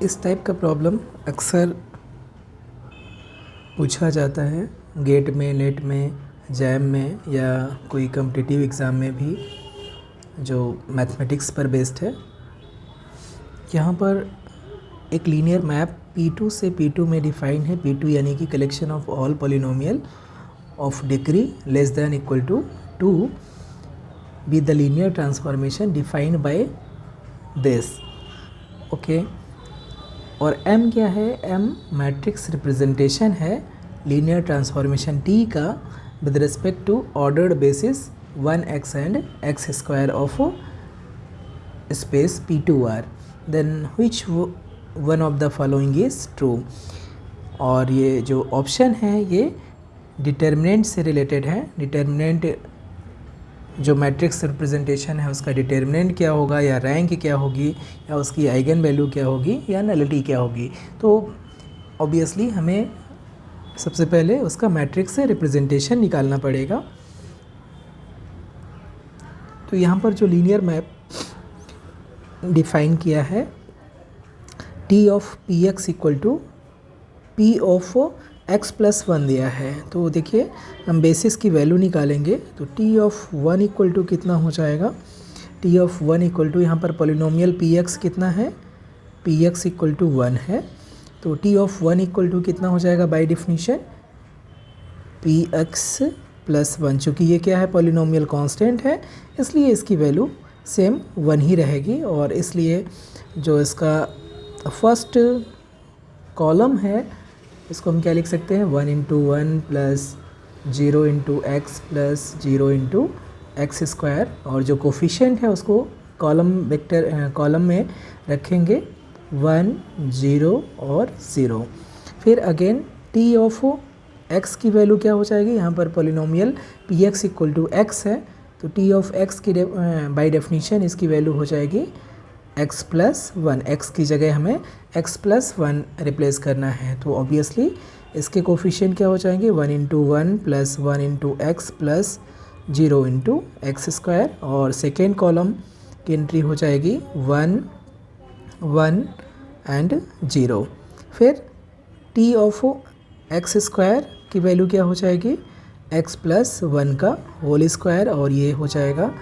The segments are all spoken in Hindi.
इस टाइप का प्रॉब्लम अक्सर पूछा जाता है गेट में, नेट में, जैम में या कोई कॉम्पिटिटिव एग्ज़ाम में भी जो मैथमेटिक्स पर बेस्ड है। यहाँ पर एक लीनियर मैप P2 से P2 में डिफाइन है। P2 यानी कि collection of all polynomial of degree less than equal to 2 with the linear transformation defined by this. Okay, और M क्या है? M मैट्रिक्स रिप्रेजेंटेशन है लीनियर ट्रांसफॉर्मेशन T का with respect to ordered basis 1x and x square of space P2R, then which one of the following is true. और ये जो ऑप्शन है ये डिटर्मिनेंट से रिलेटेड है। डिटर्मिनेंट जो मैट्रिक्स रिप्रेजेंटेशन है उसका डिटर्मिनेंट क्या होगा, या रैंक क्या होगी, या उसकी आइगन वैल्यू क्या होगी, या नलिटी क्या होगी। तो ऑब्वियसली हमें सबसे पहले उसका मैट्रिक्स से रिप्रेजेंटेशन निकालना पड़ेगा। तो यहाँ पर जो लीनियर मैप डिफाइन किया है T of Px equal to P of x plus 1 दिया है। तो देखिए हम बेसिस की वैल्यू निकालेंगे तो T ऑफ 1 इक्वल टू कितना हो जाएगा? T ऑफ 1 इक्वल टू यहाँ पर पॉलिनोमियल Px कितना है? Px इक्वल टू 1 है। तो T ऑफ 1 इक्वल टू कितना हो जाएगा बाय डिफिनीशन? Px plus 1। चूँकि ये क्या है? पॉलिनोमियल कांस्टेंट है, इसलिए इसकी वैल्यू सेम 1 ही रहेगी। और इसलिए जो इसका फर्स्ट कॉलम है इसको हम क्या लिख सकते हैं? 1 into 1 plus 0 into x plus 0 into x square. और जो कोफिशिएंट है उसको कॉलम वेक्टर कॉलम में रखेंगे 1, 0 और 0। फिर अगेन T ऑफ x की वैल्यू क्या हो जाएगी? यहाँ पर polynomial Px equal to x है, तो T ऑफ x की बाय डेफिनीशन इसकी वैल्यू हो जाएगी x प्लस 1। x की जगह हमें x प्लस 1 रिप्लेस करना है। तो ऑब्वियसली इसके कोफिशिएंट क्या हो जाएंगे? 1 into 1 plus 1 into x plus 0 into x square. और सेकेंड कॉलम की एंट्री हो जाएगी 1, 1 एंड 0। फिर T ऑफ एक्स स्क्वायर की वैल्यू क्या हो जाएगी? x प्लस 1 का होल स्क्वायर। और ये हो जाएगा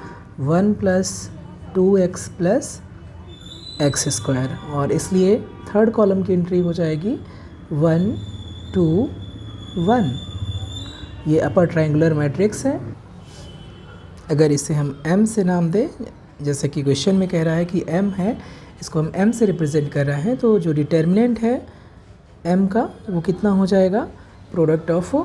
1 plus 2x plus x square. और इसलिए थर्ड कॉलम की एंट्री हो जाएगी 1, 2, 1। ये अपर ट्रायंगुलर मैट्रिक्स है। अगर इसे हम M से नाम दें, जैसे कि क्वेश्चन में कह रहा है कि M है, इसको हम M से रिप्रेजेंट कर रहे हैं, तो जो डिटर्मिनेंट है M का वो कितना हो जाएगा? Product of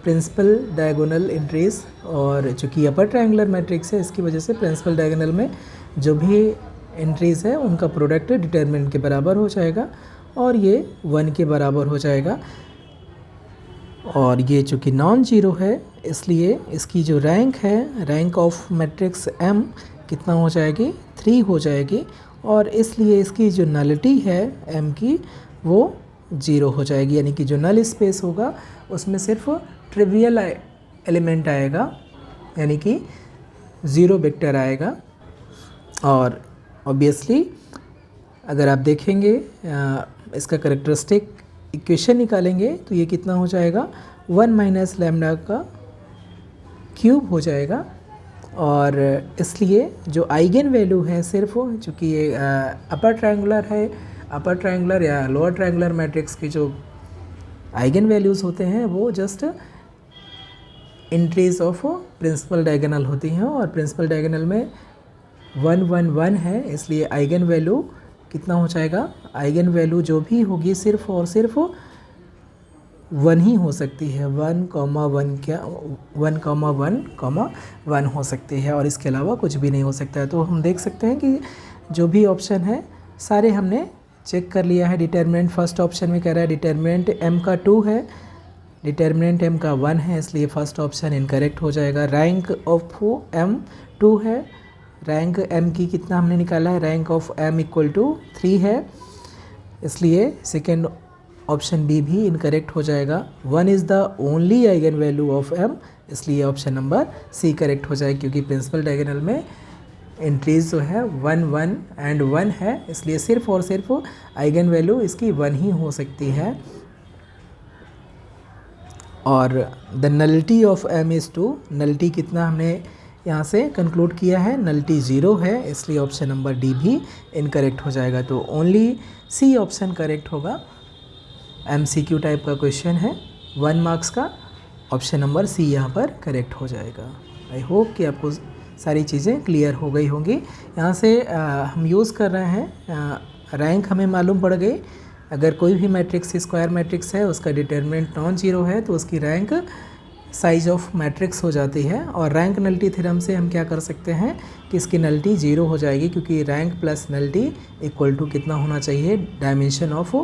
principal diagonal entries. और चूँकि अपर ट्रायंगुलर मैट्रिक्स है इसकी वजह से प्रिंसिपल डायगोनल में जो भी एंट्रीज़ है उनका प्रोडक्ट डिटर्मिनेंट के बराबर हो जाएगा, और ये 1 के बराबर हो जाएगा। और ये चूँकि नॉन जीरो है इसलिए इसकी जो रैंक है, रैंक ऑफ मैट्रिक्स M कितना हो जाएगी? 3 हो जाएगी। और इसलिए इसकी जो नलिटी है M की वो 0 हो जाएगी, यानी कि जो नल स्पेस होगा उसमें सिर्फ ट्रिवियल एलिमेंट आएगा, यानी कि 0 वेक्टर आएगा। और ऑब्वियसली अगर आप देखेंगे इसका कैरेक्टरिस्टिक इक्वेशन निकालेंगे तो ये कितना हो जाएगा? 1 माइनस लैम्डा का क्यूब हो जाएगा। और इसलिए जो आइगन वैल्यू है सिर्फ, चूँकि ये अपर ट्रायंगुलर है, अपर ट्रायंगुलर या लोअर ट्रायंगुलर मैट्रिक्स की जो आइगन वैल्यूज़ होते हैं वो just entries of principal diagonal होती हैं। और प्रिंसिपल डायगोनल में 1, 1, 1 है, इसलिए आइगन वैल्यू कितना हो जाएगा? आइगन वैल्यू जो भी होगी सिर्फ और सिर्फ 1 ही हो सकती है। 1, 1 क्या 1, 1, 1 हो सकती है, और इसके अलावा कुछ भी नहीं हो सकता है। तो हम देख सकते हैं कि जो भी ऑप्शन है सारे हमने चेक कर लिया है। डिटर्मिनेंट फर्स्ट ऑप्शन में कह रहा है डिटर्मिनेंट M का 2 है, डिटर्मिनेंट M का 1 है, इसलिए फर्स्ट ऑप्शन इनकरेक्ट हो जाएगा। रैंक ऑफ M 2 है, रैंक M की कितना हमने निकाला है? Rank of M equal to 3 है, इसलिए सेकेंड ऑप्शन बी भी इनकरेक्ट हो जाएगा। 1 is the only eigen value of M, इसलिए ऑप्शन नंबर सी करेक्ट हो जाएगा, क्योंकि प्रिंसिपल डायगोनल में एंट्रीज जो है 1 1 एंड 1 है, इसलिए सिर्फ और सिर्फ आइगन वैल्यू इसकी 1 ही हो सकती है। और the nullity of m is 2, nullity कितना हमने यहाँ से कंक्लूड किया है, नलिटी 0 है, इसलिए ऑप्शन नंबर डी भी इनकरेक्ट हो जाएगा। तो ओनली सी ऑप्शन करेक्ट होगा। MCQ टाइप का क्वेश्चन है, 1 मार्क्स का, ऑप्शन नंबर सी यहाँ पर करेक्ट हो जाएगा। आई होप कि आपको सारी चीज़ें क्लियर हो गई होंगी। यहाँ से हम यूज़ कर रहे हैं रैंक, हमें मालूम पड़ गई। अगर कोई भी मैट्रिक्स स्क्वायर मैट्रिक्स है, उसका डिटर्मिनेंट नॉन जीरो है, तो उसकी रैंक साइज ऑफ मैट्रिक्स हो जाती है। और रैंक नलिटी थ्योरम से हम क्या कर सकते हैं कि इसकी नलिटी 0 हो जाएगी, क्योंकि rank plus nullity equal to कितना होना चाहिए, dimension of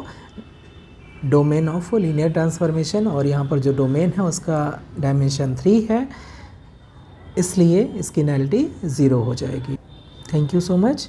domain of linear transformation, और यहाँ पर जो डोमेन है उसका डायमेंशन 3 है, इसलिए इसकी नलिटी 0 हो जाएगी। Thank you so much.